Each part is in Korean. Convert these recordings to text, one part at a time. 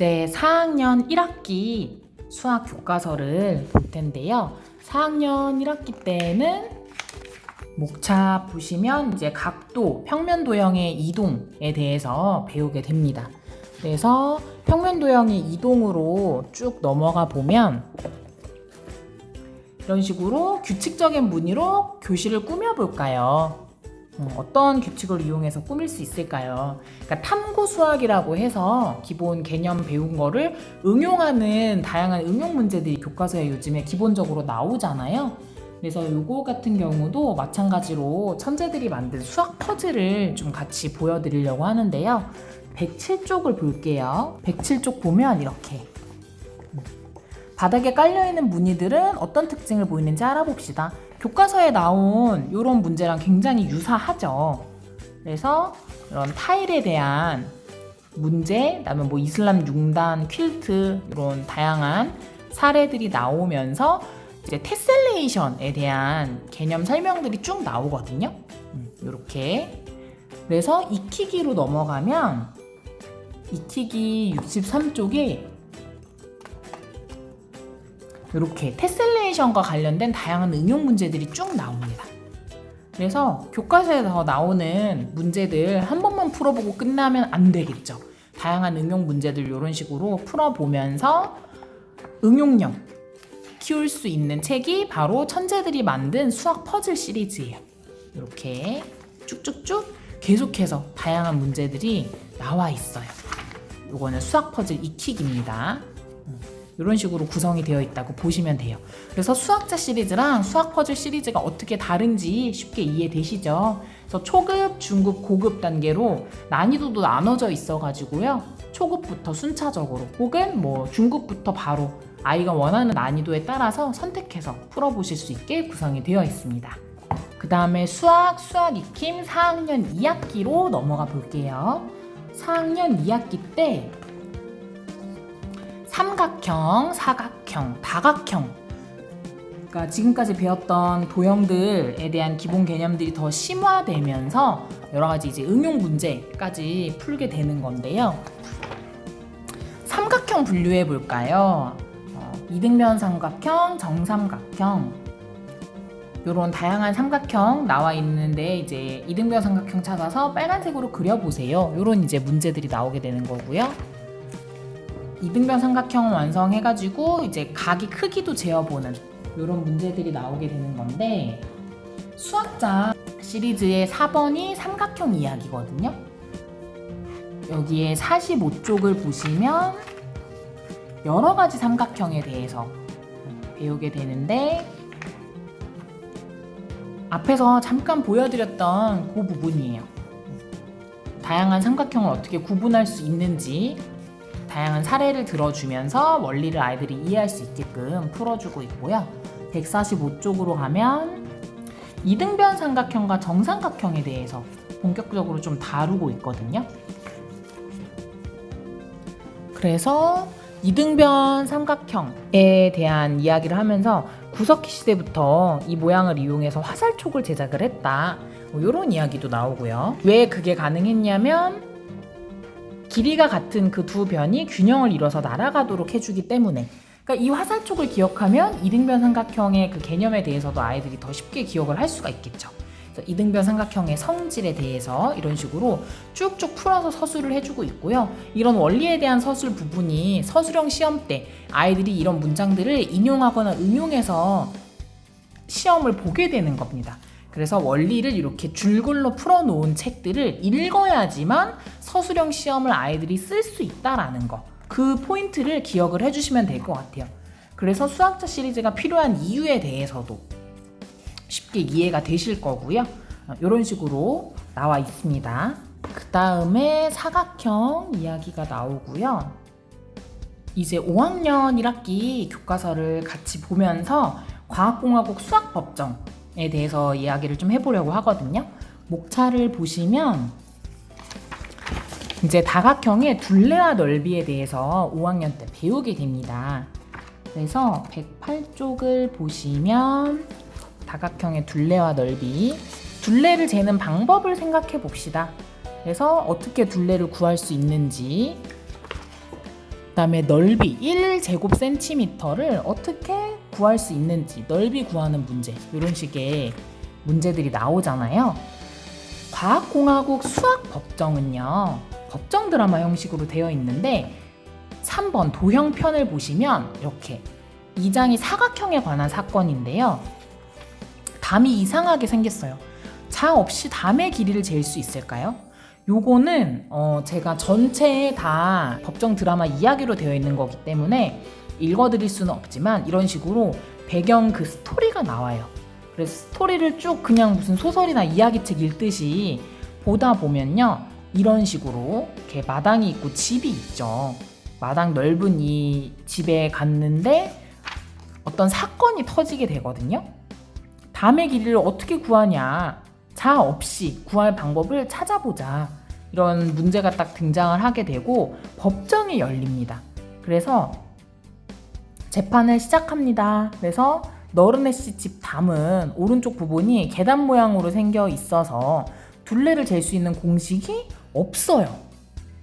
이제 4학년 1학기 수학 교과서를 볼 텐데요. 4학년 1학기 때는 목차 보시면 이제 각도, 평면 도형의 이동에 대해서 배우게 됩니다. 그래서 평면 도형의 이동으로 쭉 넘어가 보면 이런 식으로 규칙적인 무늬로 교실을 꾸며볼까요? 어떤 규칙을 이용해서 꾸밀 수 있을까요? 그러니까 탐구 수학이라고 해서 기본 개념 배운 거를 응용하는 다양한 응용 문제들이 교과서에 요즘에 기본적으로 나오잖아요. 그래서 요거 같은 경우도 마찬가지로 천재들이 만든 수학 퍼즐을 좀 같이 보여드리려고 하는데요. 107쪽을 볼게요. 107쪽 보면 이렇게 바닥에 깔려있는 무늬들은 어떤 특징을 보이는지 알아봅시다. 교과서에 나온 이런 문제랑 굉장히 유사하죠. 그래서 이런 타일에 대한 문제, 그다음에 뭐 이슬람 6단, 퀼트 이런 다양한 사례들이 나오면서 이제 테셀레이션에 대한 개념 설명들이 쭉 나오거든요. 이렇게. 그래서 익히기로 넘어가면 익히기 63쪽에 이렇게 테셀레이션과 관련된 다양한 응용 문제들이 쭉 나옵니다. 그래서 교과서에서 나오는 문제들 한 번만 풀어보고 끝나면 안 되겠죠. 다양한 응용 문제들 이런 식으로 풀어보면서 응용력 키울 수 있는 책이 바로 천재들이 만든 수학 퍼즐 시리즈예요. 이렇게 쭉쭉쭉 계속해서 다양한 문제들이 나와 있어요. 이거는 수학 퍼즐 익히기입니다. 이런 식으로 구성이 되어 있다고 보시면 돼요. 그래서 수학자 시리즈랑 수학 퍼즐 시리즈가 어떻게 다른지 쉽게 이해되시죠? 그래서 초급, 중급, 고급 단계로 난이도도 나눠져 있어가지고요. 초급부터 순차적으로 혹은 뭐 중급부터 바로 아이가 원하는 난이도에 따라서 선택해서 풀어보실 수 있게 구성이 되어 있습니다. 그 다음에 수학 익힘 4학년 2학기로 넘어가 볼게요. 4학년 2학기 때 삼각형, 사각형, 다각형, 그러니까 지금까지 배웠던 도형들에 대한 기본 개념들이 더 심화되면서 여러 가지 이제 응용 문제까지 풀게 되는 건데요. 삼각형 분류해 볼까요? 이등변 삼각형, 정삼각형 이런 다양한 삼각형 나와 있는데 이제 이등변 삼각형 찾아서 빨간색으로 그려보세요. 이런 이제 문제들이 나오게 되는 거고요. 이등변 삼각형 완성해가지고 이제 각이 크기도 재어보는 이런 문제들이 나오게 되는 건데 수학자 시리즈의 4번이 삼각형 이야기거든요. 여기에 45쪽을 보시면 여러 가지 삼각형에 대해서 배우게 되는데 앞에서 잠깐 보여드렸던 그 부분이에요. 다양한 삼각형을 어떻게 구분할 수 있는지 다양한 사례를 들어주면서 원리를 아이들이 이해할 수 있게끔 풀어주고 있고요. 145쪽으로 가면 이등변 삼각형과 정삼각형에 대해서 본격적으로 좀 다루고 있거든요. 그래서 이등변 삼각형에 대한 이야기를 하면서 구석기 시대부터 이 모양을 이용해서 화살촉을 제작을 했다. 이런 이야기도 나오고요. 왜 그게 가능했냐면 길이가 같은 그 두 변이 균형을 이뤄서 날아가도록 해주기 때문에, 그러니까 이 화살촉을 기억하면 이등변 삼각형의 그 개념에 대해서도 아이들이 더 쉽게 기억을 할 수가 있겠죠. 그래서 이등변 삼각형의 성질에 대해서 이런 식으로 쭉쭉 풀어서 서술을 해주고 있고요. 이런 원리에 대한 서술 부분이 서술형 시험 때 아이들이 이런 문장들을 인용하거나 응용해서 시험을 보게 되는 겁니다. 그래서 원리를 이렇게 줄글로 풀어놓은 책들을 읽어야지만 서술형 시험을 아이들이 쓸 수 있다라는 거, 그 포인트를 기억을 해주시면 될 것 같아요. 그래서 수학자 시리즈가 필요한 이유에 대해서도 쉽게 이해가 되실 거고요. 이런 식으로 나와 있습니다. 그 다음에 사각형 이야기가 나오고요. 이제 5학년 1학기 교과서를 같이 보면서 과학공화국 수학법정에 대해서 이야기를 좀 해보려고 하거든요. 목차를 보시면 이제 다각형의 둘레와 넓이에 대해서 5학년 때 배우게 됩니다. 그래서 108쪽을 보시면 다각형의 둘레와 넓이, 둘레를 재는 방법을 생각해 봅시다. 그래서 어떻게 둘레를 구할 수 있는지, 그다음에 넓이 1제곱센티미터를 어떻게 구할 수 있는지 넓이 구하는 문제, 이런 식의 문제들이 나오잖아요. 과학공화국 수학법정은요, 법정 드라마 형식으로 되어 있는데 3번 도형편을 보시면 이렇게 2장이 사각형에 관한 사건인데요. 담이 이상하게 생겼어요. 자 없이 담의 길이를 잴 수 있을까요? 요거는 제가 전체에 다 법정 드라마 이야기로 되어 있는 거기 때문에 읽어드릴 수는 없지만 이런 식으로 배경 그 스토리가 나와요. 그래서 스토리를 쭉 그냥 무슨 소설이나 이야기책 읽듯이 보다 보면요, 이런 식으로 이렇게 마당이 있고 집이 있죠. 마당 넓은 이 집에 갔는데 어떤 사건이 터지게 되거든요. 담의 길이를 어떻게 구하냐, 자 없이 구할 방법을 찾아보자, 이런 문제가 딱 등장을 하게 되고 법정이 열립니다. 그래서 재판을 시작합니다. 그래서 너르네 씨 집 담은 오른쪽 부분이 계단 모양으로 생겨 있어서 둘레를 잴 수 있는 공식이 없어요.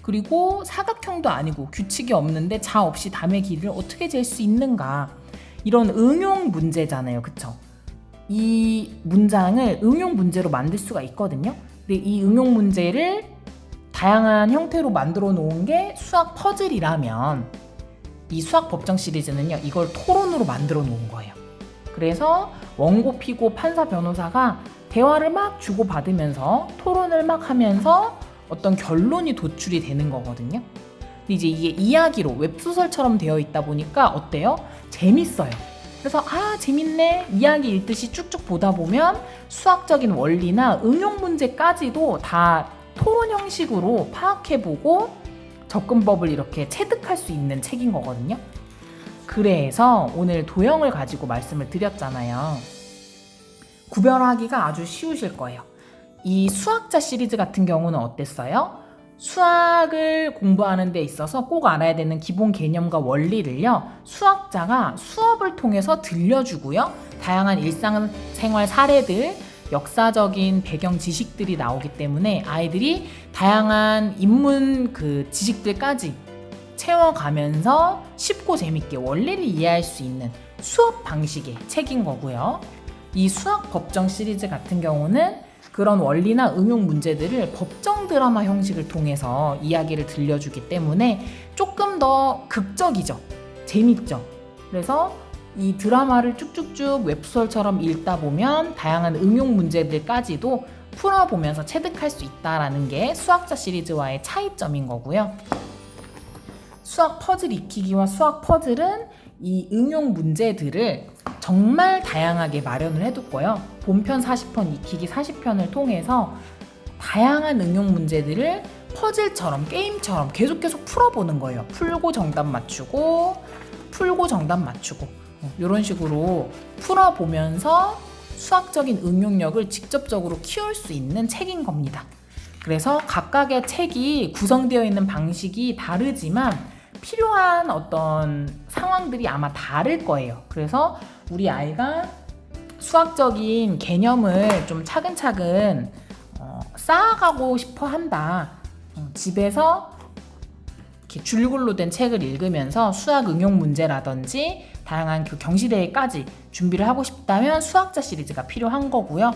그리고 사각형도 아니고 규칙이 없는데 자 없이 담의 길이를 어떻게 잴 수 있는가, 이런 응용 문제잖아요. 그쵸? 이 문장을 응용 문제로 만들 수가 있거든요. 근데 이 응용 문제를 다양한 형태로 만들어 놓은 게 수학 퍼즐이라면 이 수학 법정 시리즈는요, 이걸 토론으로 만들어 놓은 거예요. 그래서 원고, 피고, 판사, 변호사가 대화를 막 주고받으면서 토론을 막 하면서 어떤 결론이 도출이 되는 거거든요. 근데 이제 이게 이야기로 웹소설처럼 되어 있다 보니까 어때요? 재밌어요. 그래서 재밌네, 이야기 읽듯이 쭉쭉 보다 보면 수학적인 원리나 응용 문제까지도 다 토론 형식으로 파악해보고 접근법을 이렇게 체득할 수 있는 책인 거거든요. 그래서 오늘 도형을 가지고 말씀을 드렸잖아요. 구별하기가 아주 쉬우실 거예요. 이 수학자 시리즈 같은 경우는 어땠어요? 수학을 공부하는 데 있어서 꼭 알아야 되는 기본 개념과 원리를요, 수학자가 수업을 통해서 들려주고요, 다양한 일상생활 사례들, 역사적인 배경 지식들이 나오기 때문에 아이들이 다양한 인문 그 지식들까지 채워가면서 쉽고 재밌게 원리를 이해할 수 있는 수업 방식의 책인 거고요. 이 수학 법정 시리즈 같은 경우는 그런 원리나 응용 문제들을 법정 드라마 형식을 통해서 이야기를 들려주기 때문에 조금 더 극적이죠. 재밌죠. 그래서 이 드라마를 쭉쭉쭉 웹소설처럼 읽다 보면 다양한 응용 문제들까지도 풀어보면서 체득할 수 있다는 게 수학자 시리즈와의 차이점인 거고요. 수학 퍼즐 익히기와 수학 퍼즐은 이 응용 문제들을 정말 다양하게 마련을 해뒀고요. 본편 40편, 익히기 40편을 통해서 다양한 응용 문제들을 퍼즐처럼, 게임처럼 계속 풀어보는 거예요. 풀고 정답 맞추고, 풀고 정답 맞추고, 이런 식으로 풀어보면서 수학적인 응용력을 직접적으로 키울 수 있는 책인 겁니다. 그래서 각각의 책이 구성되어 있는 방식이 다르지만 필요한 어떤 상황들이 아마 다를 거예요. 그래서 우리 아이가 수학적인 개념을 좀 차근차근 쌓아가고 싶어 한다. 집에서 이렇게 줄글로 된 책을 읽으면서 수학 응용 문제라든지 다양한 그 경시대회까지 준비를 하고 싶다면 수학자 시리즈가 필요한 거고요.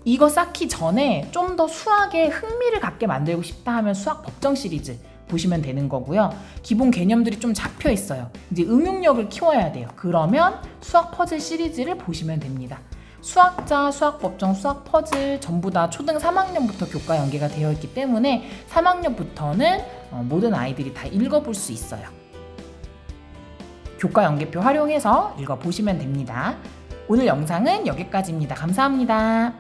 이거 쌓기 전에 좀 더 수학에 흥미를 갖게 만들고 싶다 하면 수학 법정 시리즈 보시면 되는 거고요. 기본 개념들이 좀 잡혀 있어요. 이제 응용력을 키워야 돼요. 그러면 수학 퍼즐 시리즈를 보시면 됩니다. 수학자, 수학 법정, 수학 퍼즐 전부 다 초등 3학년부터 교과 연계가 되어 있기 때문에 3학년부터는 모든 아이들이 다 읽어볼 수 있어요. 교과 연계표 활용해서 읽어보시면 됩니다. 오늘 영상은 여기까지입니다. 감사합니다.